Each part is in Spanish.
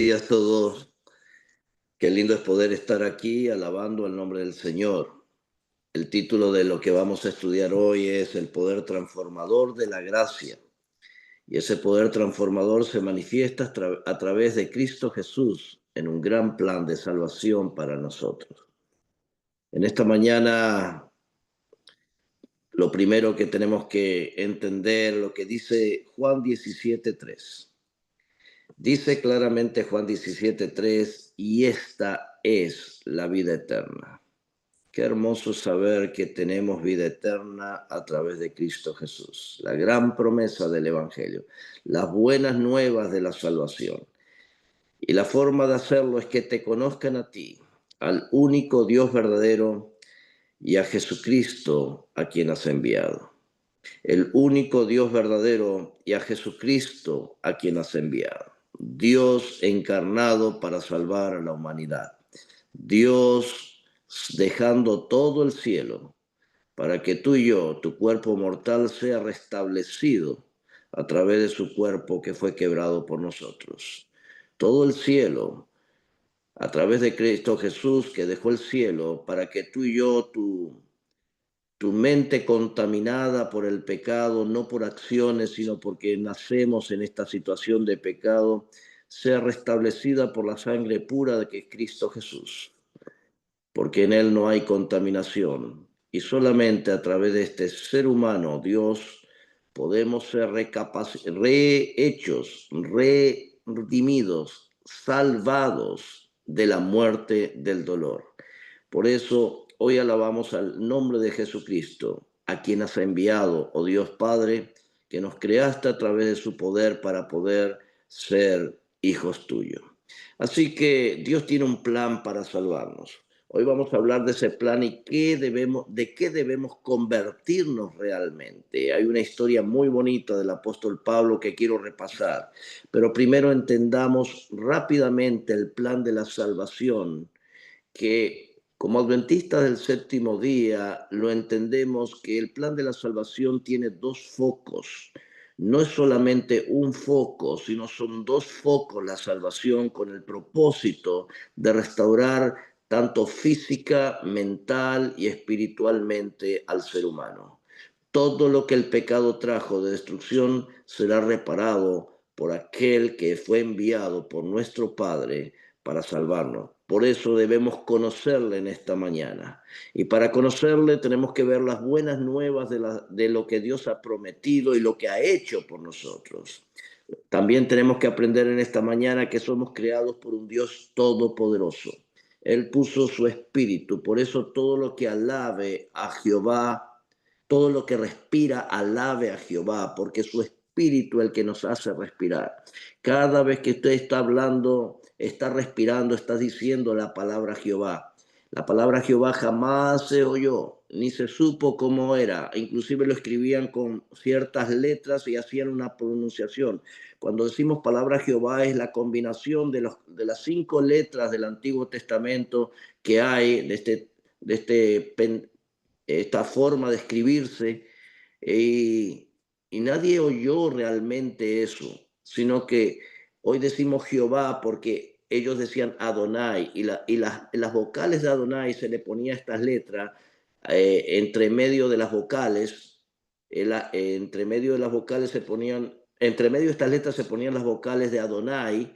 Días a todos. Qué lindo es poder estar aquí alabando el nombre del Señor. El título de lo que vamos a estudiar hoy es el poder transformador de la gracia. Y ese poder transformador se manifiesta a través de Cristo Jesús en un gran plan de salvación para nosotros. En esta mañana, lo primero que tenemos que entender, lo que dice Juan 17:3. Dice claramente Juan 17:3, y esta es la vida eterna. Qué hermoso saber que tenemos vida eterna a través de Cristo Jesús, la gran promesa del Evangelio, las buenas nuevas de la salvación. Y la forma de hacerlo es que te conozcan a ti, al único Dios verdadero, y a Jesucristo a quien has enviado. El único Dios verdadero y a Jesucristo a quien has enviado. Dios encarnado para salvar a la humanidad. Dios dejando todo el cielo para que tú y yo, tu cuerpo mortal, sea restablecido a través de su cuerpo que fue quebrado por nosotros. Todo el cielo a través de Cristo Jesús que dejó el cielo para que tú y yo, tu mente contaminada por el pecado, no por acciones, sino porque nacemos en esta situación de pecado, sea restablecida por la sangre pura de que es Cristo Jesús, porque en Él no hay contaminación. Y solamente a través de este ser humano, Dios, podemos ser rehechos, redimidos, salvados de la muerte, del dolor. Por eso hoy alabamos al nombre de Jesucristo, a quien has enviado, oh Dios Padre, que nos creaste a través de su poder para poder ser hijos tuyos. Así que Dios tiene un plan para salvarnos. Hoy vamos a hablar de ese plan y de qué debemos convertirnos realmente. Hay una historia muy bonita del apóstol Pablo que quiero repasar, pero primero entendamos rápidamente el plan de la salvación que como adventistas del séptimo día lo entendemos que el plan de la salvación tiene dos focos. No es solamente un foco, sino son dos focos la salvación con el propósito de restaurar tanto física, mental y espiritualmente al ser humano. Todo lo que el pecado trajo de destrucción será reparado por aquel que fue enviado por nuestro Padre para salvarnos. Por eso debemos conocerle en esta mañana. Y para conocerle tenemos que ver las buenas nuevas de lo que Dios ha prometido y lo que ha hecho por nosotros. También tenemos que aprender en esta mañana que somos creados por un Dios todopoderoso. Él puso su espíritu, por eso todo lo que alabe a Jehová, todo lo que respira, alabe a Jehová, porque su espíritu es el que nos hace respirar. Cada vez que usted está hablando, está respirando, está diciendo la palabra Jehová. La palabra Jehová jamás se oyó, ni se supo cómo era. Inclusive lo escribían con ciertas letras y hacían una pronunciación. Cuando decimos palabra Jehová es la combinación de las 5 letras del Antiguo Testamento que hay, esta forma de escribirse, y nadie oyó realmente eso, sino que hoy decimos Jehová porque ellos decían Adonai, las vocales de Adonai se le ponía estas letras entre medio de las vocales, entre medio de las vocales se ponían, entre medio de estas letras se ponían las vocales de Adonai,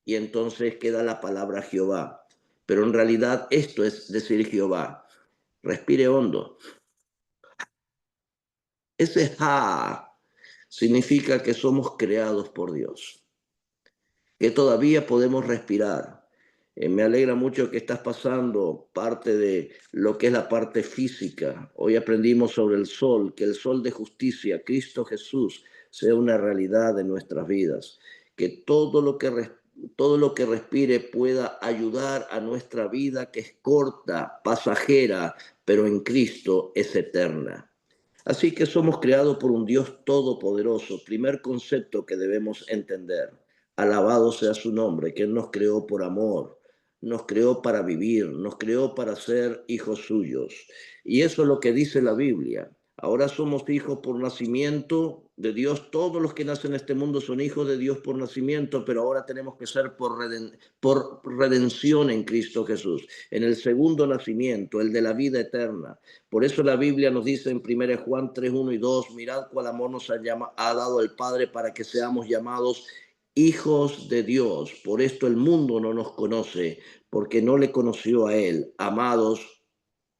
y entonces queda la palabra Jehová. Pero en realidad esto es decir Jehová. Respire hondo. Ese ha significa que somos creados por Dios, que todavía podemos respirar. Me alegra mucho que estás pasando parte de lo que es la parte física. Hoy aprendimos sobre el sol, que el sol de justicia, Cristo Jesús, sea una realidad en nuestras vidas. Que todo lo que respire pueda ayudar a nuestra vida, que es corta, pasajera, pero en Cristo es eterna. Así que somos creados por un Dios todopoderoso. Primer concepto que debemos entender. Alabado sea su nombre, que Él nos creó por amor, nos creó para vivir, nos creó para ser hijos suyos. Y eso es lo que dice la Biblia. Ahora somos hijos por nacimiento, de Dios. Todos los que nacen en este mundo son hijos de Dios por nacimiento, pero ahora tenemos que ser por redención en Cristo Jesús, en el segundo nacimiento, el de la vida eterna. Por eso la Biblia nos dice en 1 Juan 3, 1 y 2, mirad cuál amor nos ha dado el Padre para que seamos llamados hijos de Dios. Por esto el mundo no nos conoce, porque no le conoció a Él. Amados,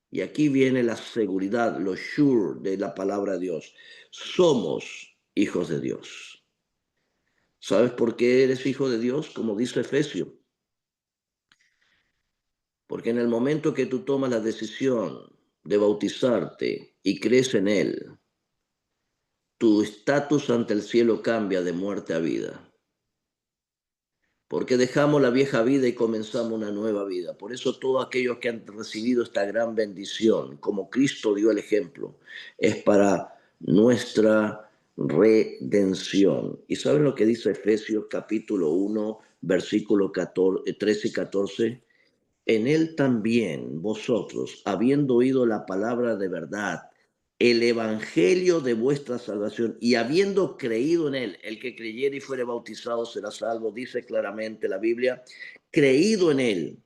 y aquí viene la seguridad, lo sure de la palabra de Dios. Somos hijos de Dios. ¿Sabes por qué eres hijo de Dios? Como dice Efesios. Porque en el momento que tú tomas la decisión de bautizarte y crees en Él, tu estatus ante el cielo cambia de muerte a vida. Porque dejamos la vieja vida y comenzamos una nueva vida. Por eso todos aquellos que han recibido esta gran bendición, como Cristo dio el ejemplo, es para nuestra redención. ¿Y saben lo que dice Efesios capítulo 1, versículos 13 y 14? En él también vosotros, habiendo oído la palabra de verdad, el evangelio de vuestra salvación, y habiendo creído en él, el que creyere y fuere bautizado será salvo, dice claramente la Biblia, creído en él,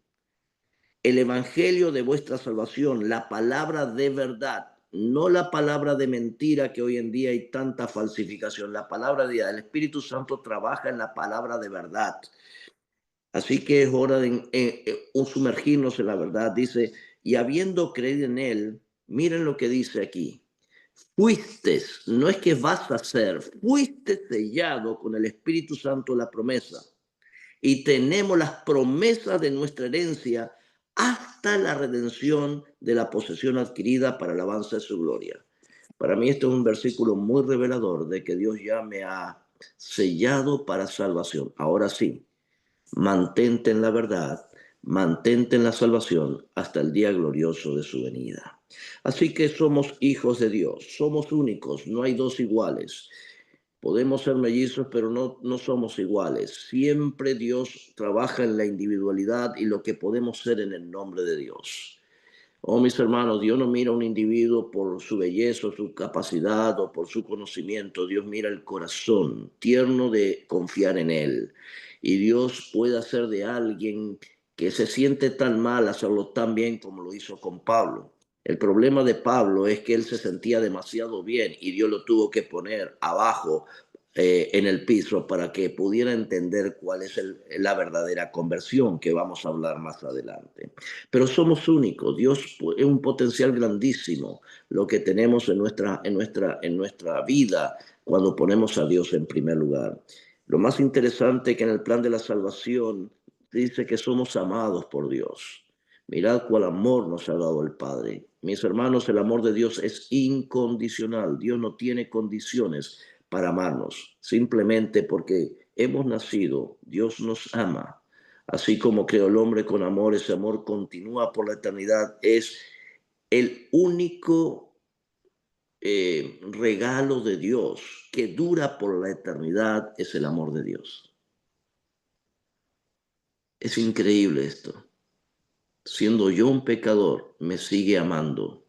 el evangelio de vuestra salvación, la palabra de verdad, no la palabra de mentira que hoy en día hay tanta falsificación, la palabra de el Espíritu Santo trabaja en la palabra de verdad. Así que es hora de sumergirnos en la verdad. Dice, y habiendo creído en él, miren lo que dice aquí. Fuiste, no es que vas a ser, fuiste sellado con el Espíritu Santo la promesa. Y tenemos las promesas de nuestra herencia hasta la redención de la posesión adquirida para el avance de su gloria. Para mí este es un versículo muy revelador de que Dios ya me ha sellado para salvación. Ahora sí, mantente en la verdad, mantente en la salvación hasta el día glorioso de su venida. Así que somos hijos de Dios, somos únicos, no hay dos iguales. Podemos ser mellizos, pero no somos iguales. Siempre Dios trabaja en la individualidad y lo que podemos ser en el nombre de Dios. Oh, mis hermanos, Dios no mira a un individuo por su belleza, su capacidad o por su conocimiento. Dios mira el corazón tierno de confiar en Él. Y Dios puede hacer de alguien que se siente tan mal, hacerlo tan bien como lo hizo con Pablo. El problema de Pablo es que él se sentía demasiado bien y Dios lo tuvo que poner abajo en el piso para que pudiera entender cuál es la verdadera conversión que vamos a hablar más adelante. Pero somos únicos. Dios es un potencial grandísimo lo que tenemos en nuestra vida cuando ponemos a Dios en primer lugar. Lo más interesante es que en el plan de la salvación dice que somos amados por Dios. Mirad cuál amor nos ha dado el Padre. Mis hermanos, el amor de Dios es incondicional. Dios no tiene condiciones para amarnos. Simplemente porque hemos nacido, Dios nos ama. Así como creó el hombre con amor, ese amor continúa por la eternidad. Es el único regalo de Dios que dura por la eternidad, es el amor de Dios. Es increíble esto. Siendo yo un pecador, me sigue amando.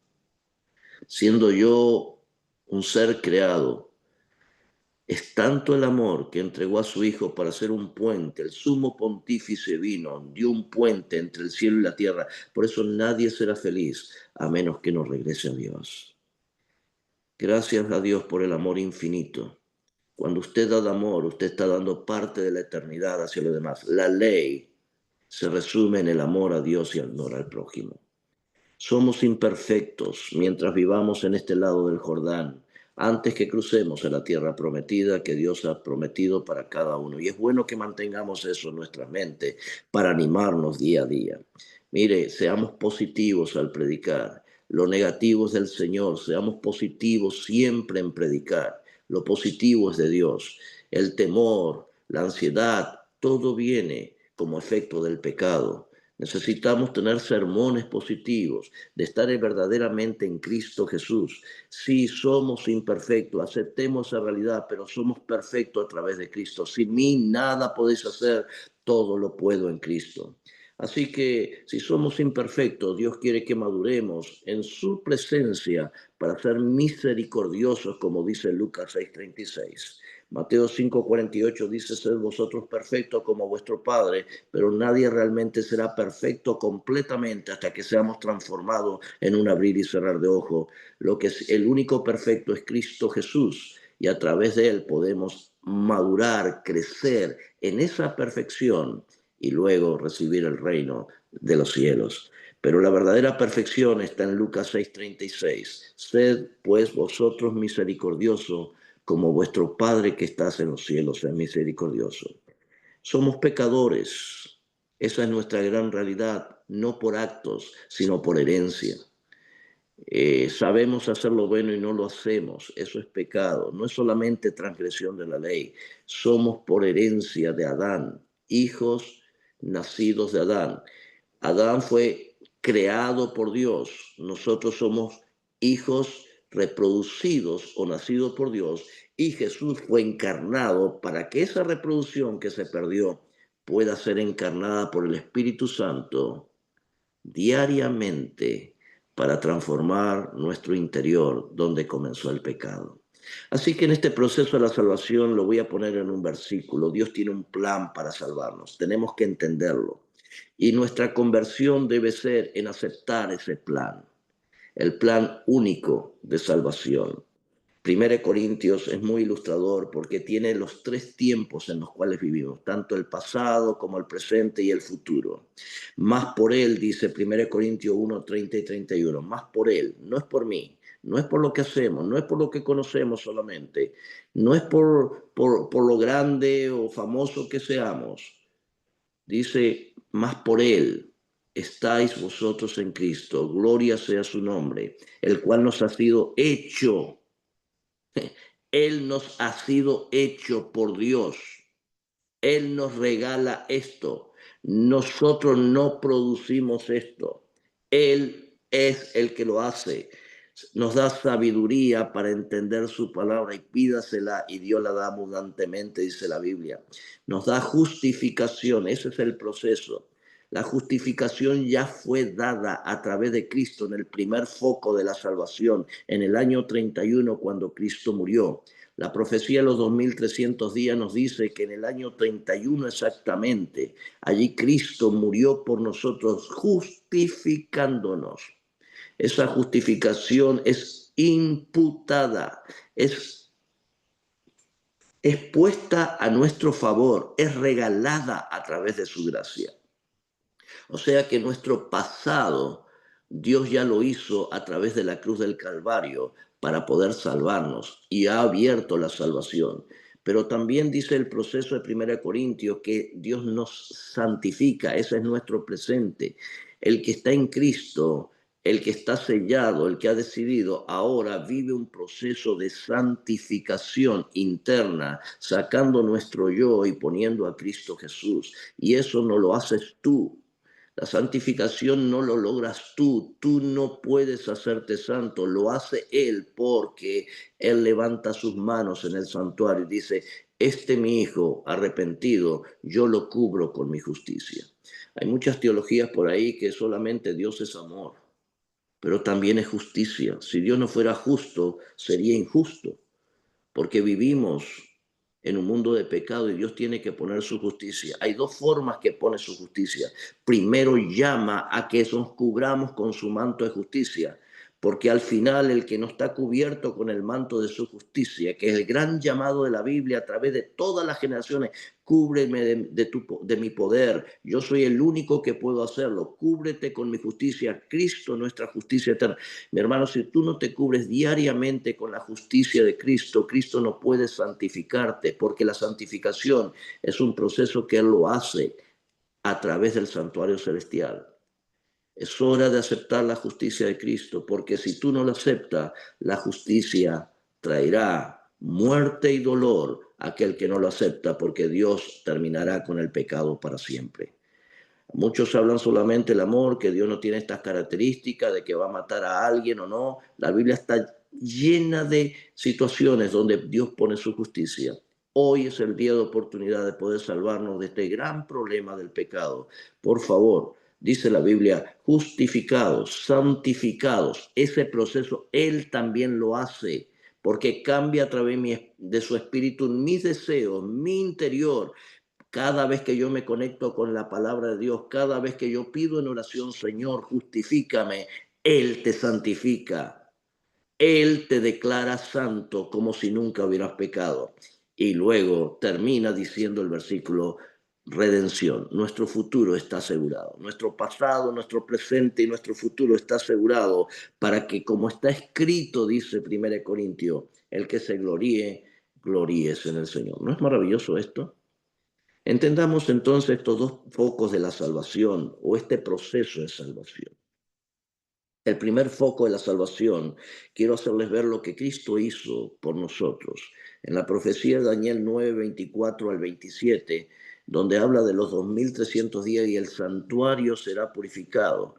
Siendo yo un ser creado, es tanto el amor que entregó a su Hijo para hacer un puente. El sumo pontífice vino, dio un puente entre el cielo y la tierra. Por eso nadie será feliz a menos que no regrese a Dios. Gracias a Dios por el amor infinito. Cuando usted da amor, usted está dando parte de la eternidad hacia los demás. La ley se resume en el amor a Dios y el honor al prójimo. Somos imperfectos mientras vivamos en este lado del Jordán, antes que crucemos a la tierra prometida que Dios ha prometido para cada uno. Y es bueno que mantengamos eso en nuestra mente para animarnos día a día. Mire, seamos positivos al predicar. Lo negativo es del Señor. Seamos positivos siempre en predicar. Lo positivo es de Dios. El temor, la ansiedad, todo viene como efecto del pecado. Necesitamos tener sermones positivos, de estar verdaderamente en Cristo Jesús. Sí, somos imperfectos, aceptemos esa realidad, pero somos perfectos a través de Cristo. Sin mí nada podéis hacer, todo lo puedo en Cristo. Así que si somos imperfectos, Dios quiere que maduremos en su presencia para ser misericordiosos, como dice Lucas 6:36. Mateo 5:48 dice, sed vosotros perfectos como vuestro Padre, pero nadie realmente será perfecto completamente hasta que seamos transformados en un abrir y cerrar de ojos. El único perfecto es Cristo Jesús y a través de él podemos madurar, crecer en esa perfección y luego recibir el reino de los cielos. Pero la verdadera perfección está en Lucas 6:36. Sed pues vosotros misericordiosos como vuestro Padre que estás en los cielos es misericordioso. Somos pecadores. Esa es nuestra gran realidad, no por actos, sino por herencia. Sabemos hacer lo bueno y no lo hacemos. Eso es pecado. No es solamente transgresión de la ley. Somos por herencia de Adán, hijos nacidos de Adán. Adán fue creado por Dios. Nosotros somos hijos reproducidos o nacidos por Dios. Y Jesús fue encarnado para que esa reproducción que se perdió pueda ser encarnada por el Espíritu Santo diariamente para transformar nuestro interior donde comenzó el pecado. Así que en este proceso de la salvación lo voy a poner en un versículo. Dios tiene un plan para salvarnos. Tenemos que entenderlo. Y nuestra conversión debe ser en aceptar ese plan, el plan único de salvación. Primera de Corintios es muy ilustrador porque tiene los tres tiempos en los cuales vivimos, tanto el pasado como el presente y el futuro. Más por él, dice Primera de Corintios 1, 30 y 31, más por él, no es por mí, no es por lo que hacemos, no es por lo que conocemos solamente, no es por lo grande o famoso que seamos. Dice, más por él estáis vosotros en Cristo, gloria sea su nombre, el cual nos ha sido hecho. Él nos ha sido hecho por Dios. Él nos regala esto. Nosotros no producimos esto. Él es el que lo hace. Nos da sabiduría para entender su palabra y pídasela y Dios la da abundantemente, dice la Biblia. Nos da justificación, ese es el proceso. La justificación ya fue dada a través de Cristo en el primer foco de la salvación, en el año 31 cuando Cristo murió. La profecía de los 2300 días nos dice que en el año 31 exactamente, allí Cristo murió por nosotros, justificándonos. Esa justificación es imputada, es puesta a nuestro favor, es regalada a través de su gracia. O sea que nuestro pasado, Dios ya lo hizo a través de la cruz del Calvario para poder salvarnos y ha abierto la salvación. Pero también dice el proceso de 1 Corintios que Dios nos santifica, ese es nuestro presente. El que está en Cristo, el que está sellado, el que ha decidido, ahora vive un proceso de santificación interna, sacando nuestro yo y poniendo a Cristo Jesús. Y eso no lo haces tú. La santificación no lo logras tú no puedes hacerte santo, lo hace Él porque Él levanta sus manos en el santuario y dice, este mi hijo arrepentido, yo lo cubro con mi justicia. Hay muchas teologías por ahí que solamente Dios es amor, pero también es justicia. Si Dios no fuera justo, sería injusto porque vivimos en un mundo de pecado y Dios tiene que poner su justicia. Hay dos formas que pone su justicia. Primero llama a que nos cubramos con su manto de justicia, porque al final el que no está cubierto con el manto de su justicia, que es el gran llamado de la Biblia a través de todas las generaciones, cúbreme de mi poder, yo soy el único que puedo hacerlo, cúbrete con mi justicia, Cristo nuestra justicia eterna. Mi hermano, si tú no te cubres diariamente con la justicia de Cristo, Cristo no puede santificarte, porque la santificación es un proceso que Él lo hace a través del santuario celestial. Es hora de aceptar la justicia de Cristo, porque si tú no la aceptas, la justicia traerá muerte y dolor a aquel que no lo acepta, porque Dios terminará con el pecado para siempre. Muchos hablan solamente del amor, que Dios no tiene estas características de que va a matar a alguien o no. La Biblia está llena de situaciones donde Dios pone su justicia. Hoy es el día de oportunidad de poder salvarnos de este gran problema del pecado. Por favor, dice la Biblia, justificados, santificados. Ese proceso Él también lo hace, porque cambia a través de su espíritu mis deseos, mi interior. Cada vez que yo me conecto con la palabra de Dios, cada vez que yo pido en oración, Señor, justifícame, Él te santifica. Él te declara santo como si nunca hubieras pecado. Y luego termina diciendo el versículo, redención. Nuestro futuro está asegurado. Nuestro pasado, nuestro presente y nuestro futuro está asegurado para que, como está escrito, dice 1 Corintios, el que se gloríe, gloríese en el Señor. ¿No es maravilloso esto? Entendamos entonces estos dos focos de la salvación o este proceso de salvación. El primer foco de la salvación, quiero hacerles ver lo que Cristo hizo por nosotros. En la profecía de Daniel 9, 24 al 27, donde habla de los 2300 días y el santuario será purificado.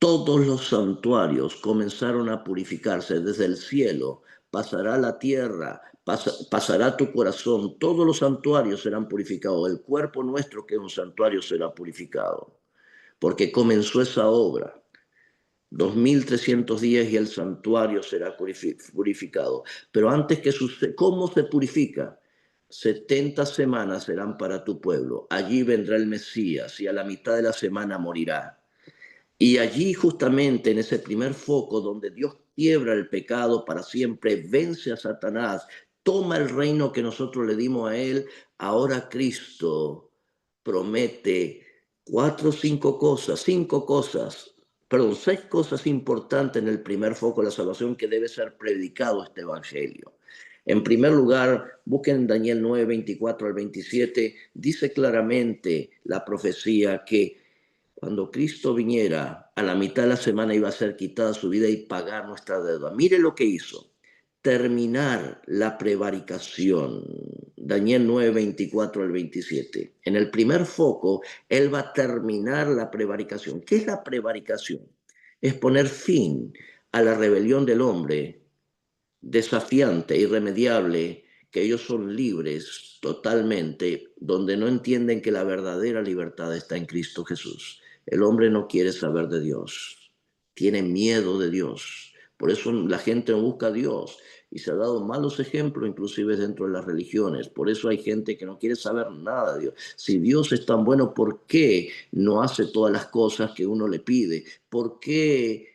Todos los santuarios comenzaron a purificarse desde el cielo, pasará la tierra, pasará tu corazón, todos los santuarios serán purificados. El cuerpo nuestro, que es un santuario, será purificado, porque comenzó esa obra. 2300 días y el santuario será purificado. Pero antes que suceda, ¿cómo se purifica? 70 semanas serán para tu pueblo. Allí vendrá el Mesías y a la mitad de la semana morirá. Y allí justamente en ese primer foco donde Dios quiebra el pecado para siempre, vence a Satanás, toma el reino que nosotros le dimos a él, ahora Cristo promete seis cosas importantes en el primer foco de la salvación que debe ser predicado este evangelio. En primer lugar, busquen Daniel 9, 24 al 27, dice claramente la profecía que cuando Cristo viniera, a la mitad de la semana iba a ser quitada su vida y pagar nuestra deuda. Mire lo que hizo. Terminar la prevaricación. Daniel 9, 24 al 27. En el primer foco, Él va a terminar la prevaricación. ¿Qué es la prevaricación? Es poner fin a la rebelión del hombre, desafiante, irremediable, que ellos son libres totalmente, donde no entienden que la verdadera libertad está en Cristo Jesús. El hombre no quiere saber de Dios, tiene miedo de Dios. Por eso la gente no busca a Dios y se ha dado malos ejemplos inclusive dentro de las religiones. Por eso hay gente que no quiere saber nada de Dios. Si Dios es tan bueno, ¿por qué no hace todas las cosas que uno le pide? ¿Por qué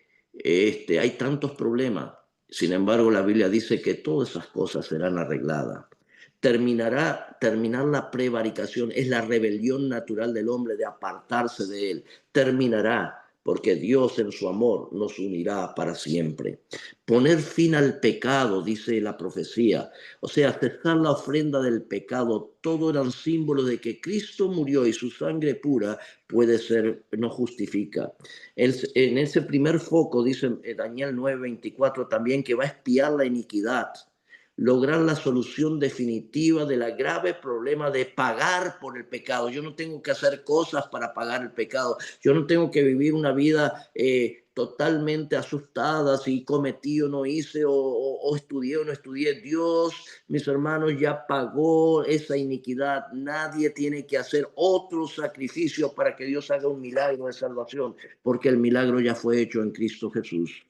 hay tantos problemas? Sin embargo, la Biblia dice que todas esas cosas serán arregladas. Terminar la prevaricación es la rebelión natural del hombre de apartarse de él. Terminará porque Dios en su amor nos unirá para siempre. Poner fin al pecado, dice la profecía. O sea, cesar la ofrenda del pecado. Todo eran símbolos de que Cristo murió y su sangre pura nos justifica. En ese primer foco, dice Daniel 9:24 también, que va a expiar la iniquidad, lograr la solución definitiva del grave problema de pagar por el pecado. Yo no tengo que hacer cosas para pagar el pecado. Yo no tengo que vivir una vida totalmente asustada si cometí o no hice, o estudié o no estudié. Dios, mis hermanos, ya pagó esa iniquidad. Nadie tiene que hacer otro sacrificio para que Dios haga un milagro de salvación, porque el milagro ya fue hecho en Cristo Jesús.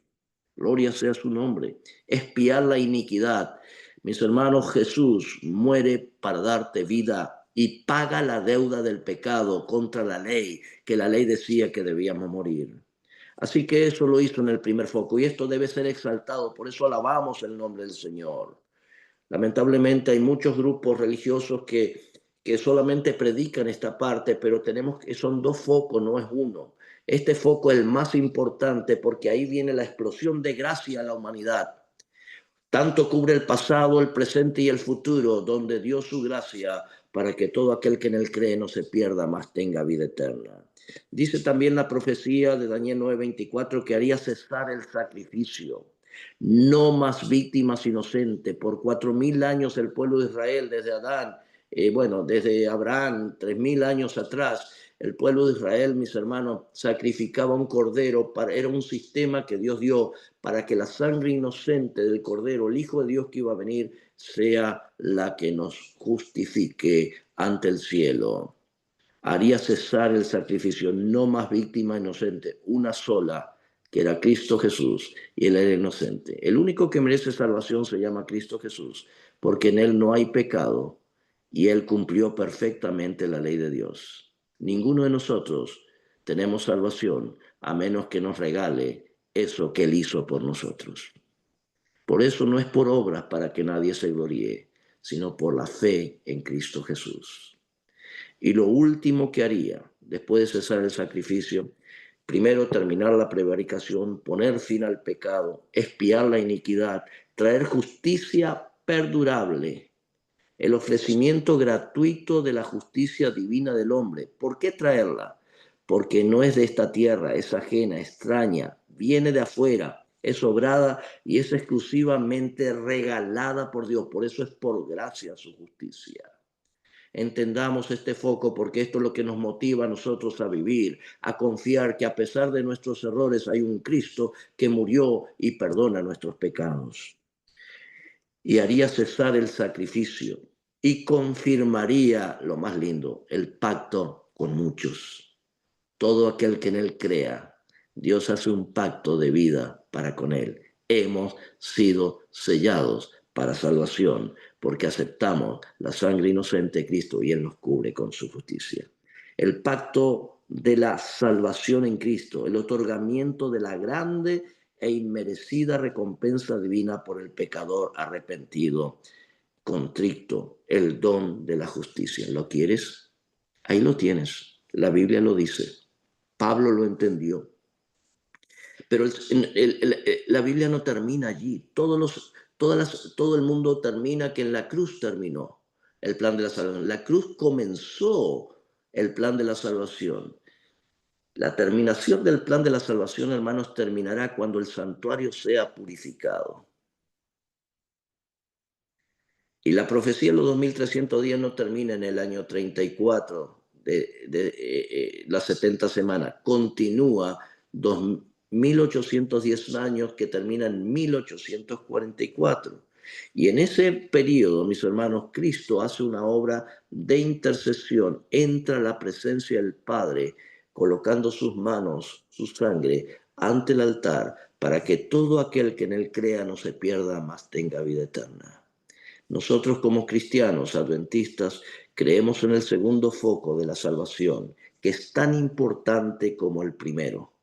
Gloria sea su nombre. Expiar la iniquidad. Mis hermanos, Jesús muere para darte vida y paga la deuda del pecado contra la ley, que la ley decía que debíamos morir. Así que eso lo hizo en el primer foco y esto debe ser exaltado. Por eso alabamos el nombre del Señor. Lamentablemente hay muchos grupos religiosos que solamente predican esta parte, pero son dos focos, no es uno. Este foco es el más importante porque ahí viene la explosión de gracia a la humanidad. Tanto cubre el pasado, el presente y el futuro, donde dio su gracia para que todo aquel que en él cree no se pierda, mas tenga vida eterna. Dice también la profecía de Daniel 9:24 que haría cesar el sacrificio. No más víctimas inocentes. Por 4000 años el pueblo de Israel, desde Adán, desde Abraham, 3000 años atrás, el pueblo de Israel, mis hermanos, sacrificaba un cordero. Era un sistema que Dios dio para que la sangre inocente del cordero, el Hijo de Dios que iba a venir, sea la que nos justifique ante el cielo. Haría cesar el sacrificio, no más víctima inocente, una sola, que era Cristo Jesús, y él era inocente. El único que merece salvación se llama Cristo Jesús, porque en él no hay pecado, y él cumplió perfectamente la ley de Dios. Ninguno de nosotros tenemos salvación, a menos que nos regale eso que él hizo por nosotros. Por eso no es por obras para que nadie se gloríe, sino por la fe en Cristo Jesús. Y lo último que haría, después de cesar el sacrificio, primero terminar la prevaricación, poner fin al pecado, expiar la iniquidad, traer justicia perdurable, el ofrecimiento gratuito de la justicia divina del hombre. ¿Por qué traerla? Porque no es de esta tierra, es ajena, extraña, viene de afuera, es obrada y es exclusivamente regalada por Dios. Por eso es por gracia su justicia. Entendamos este foco porque esto es lo que nos motiva a nosotros a vivir, a confiar que a pesar de nuestros errores hay un Cristo que murió y perdona nuestros pecados. Y haría cesar el sacrificio y confirmaría, lo más lindo, el pacto con muchos. Todo aquel que en él crea, Dios hace un pacto de vida para con él. Hemos sido sellados para salvación porque aceptamos la sangre inocente de Cristo y él nos cubre con su justicia. El pacto de la salvación en Cristo, el otorgamiento de la grande e inmerecida recompensa divina por el pecador arrepentido, contrito, el don de la justicia. ¿Lo quieres? Ahí lo tienes. La Biblia lo dice. Pablo lo entendió. Pero la Biblia no termina allí. Todo el mundo termina que en la cruz terminó el plan de la salvación. La cruz comenzó el plan de la salvación. La terminación del plan de la salvación, hermanos, terminará cuando el santuario sea purificado. Y la profecía de los 2300 días no termina en el año 34 de las 70 semanas. Continúa 2810 años que termina en 1844. Y en ese periodo, mis hermanos, Cristo hace una obra de intercesión, entra a la presencia del Padre, colocando sus manos, su sangre, ante el altar, para que todo aquel que en él crea no se pierda, mas tenga vida eterna. Nosotros como cristianos adventistas creemos en el segundo foco de la salvación, que es tan importante como el primero.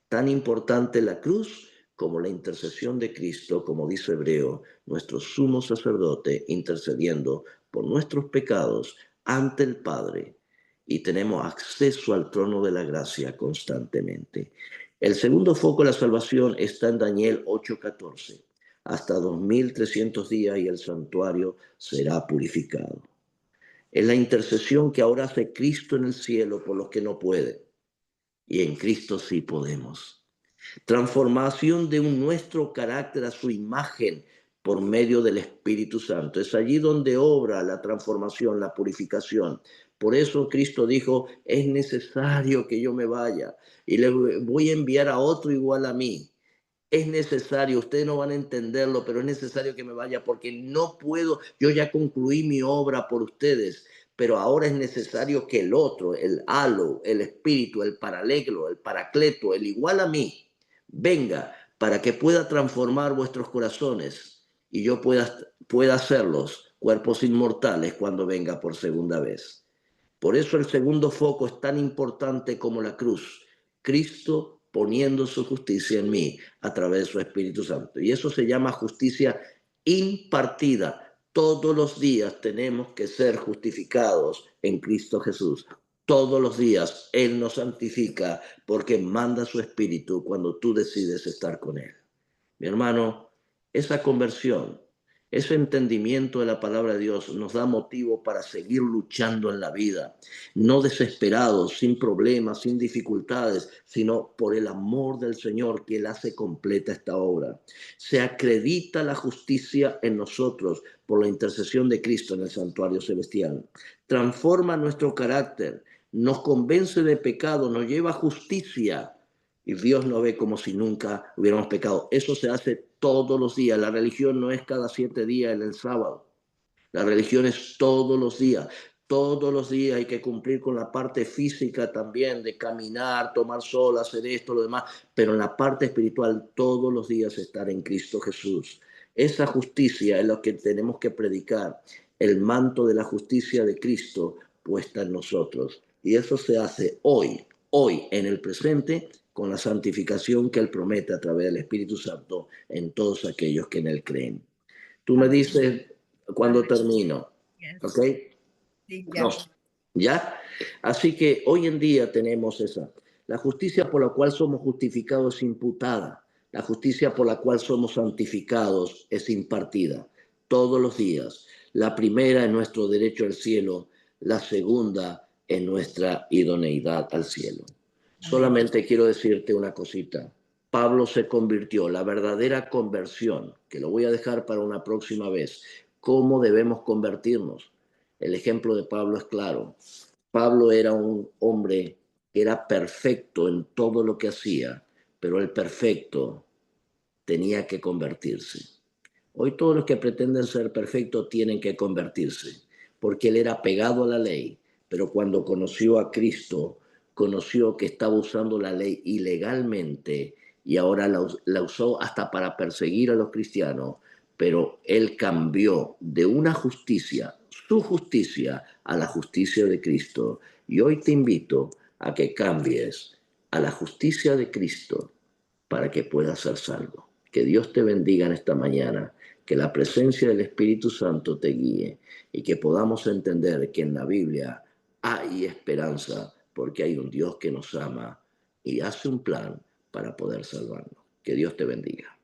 Tan importante la cruz como la intercesión de Cristo, como dice Hebreo, nuestro sumo sacerdote intercediendo por nuestros pecados ante el Padre. Y tenemos acceso al trono de la gracia constantemente. El segundo foco de la salvación está en Daniel 8:14. Hasta 2300 días y el santuario será purificado. Es la intercesión que ahora hace Cristo en el cielo por los que no pueden. Y en Cristo sí podemos. Transformación de nuestro carácter a su imagen por medio del Espíritu Santo. Es allí donde obra la transformación, la purificación. Por eso Cristo dijo, es necesario que yo me vaya y le voy a enviar a otro igual a mí. Es necesario, ustedes no van a entenderlo, pero es necesario que me vaya porque no puedo, yo ya concluí mi obra por ustedes, pero ahora es necesario que el otro, el halo, el espíritu, el paraleglo, el paracleto, el igual a mí, venga para que pueda transformar vuestros corazones y yo pueda hacerlos cuerpos inmortales cuando venga por segunda vez. Por eso el segundo foco es tan importante como la cruz. Cristo poniendo su justicia en mí a través de su Espíritu Santo. Y eso se llama justicia impartida. Todos los días tenemos que ser justificados en Cristo Jesús. Todos los días Él nos santifica porque manda su Espíritu cuando tú decides estar con Él. Mi hermano, esa conversión, ese entendimiento de la palabra de Dios nos da motivo para seguir luchando en la vida, no desesperados, sin problemas, sin dificultades, sino por el amor del Señor que Él hace completa esta obra. Se acredita la justicia en nosotros por la intercesión de Cristo en el santuario celestial. Transforma nuestro carácter, nos convence de pecado, nos lleva a justicia. Y Dios nos ve como si nunca hubiéramos pecado. Eso se hace todos los días. La religión no es cada 7 días en el sábado. La religión es todos los días. Todos los días hay que cumplir con la parte física también, de caminar, tomar sol, hacer esto, lo demás, pero en la parte espiritual todos los días estar en Cristo Jesús. Esa justicia es lo que tenemos que predicar, el manto de la justicia de Cristo puesta en nosotros. Y eso se hace hoy, en el presente, con la santificación que Él promete a través del Espíritu Santo en todos aquellos que en Él creen. Tú me Amén. dices cuando Amén. termino, ¿ok? Yes. Sí, No, ya. ¿ya? Así que hoy en día tenemos esa. La justicia por la cual somos justificados es imputada. La justicia por la cual somos santificados es impartida todos los días. La primera es nuestro derecho al cielo, la segunda es nuestra idoneidad al cielo. Amén. Solamente quiero decirte una cosita. Pablo se convirtió, la verdadera conversión, que lo voy a dejar para una próxima vez. ¿Cómo debemos convertirnos? El ejemplo de Pablo es claro. Pablo era un hombre que era perfecto en todo lo que hacía, pero el perfecto tenía que convertirse. Hoy todos los que pretenden ser perfectos tienen que convertirse, porque él era pegado a la ley, pero cuando conoció a Cristo, conoció que estaba usando la ley ilegalmente y ahora la usó hasta para perseguir a los cristianos, pero él cambió de una justicia, su justicia, a la justicia de Cristo. Y hoy te invito a que cambies a la justicia de Cristo para que puedas ser salvo. Que Dios te bendiga en esta mañana, que la presencia del Espíritu Santo te guíe y que podamos entender que en la Biblia hay esperanza porque hay un Dios que nos ama y hace un plan para poder salvarnos. Que Dios te bendiga.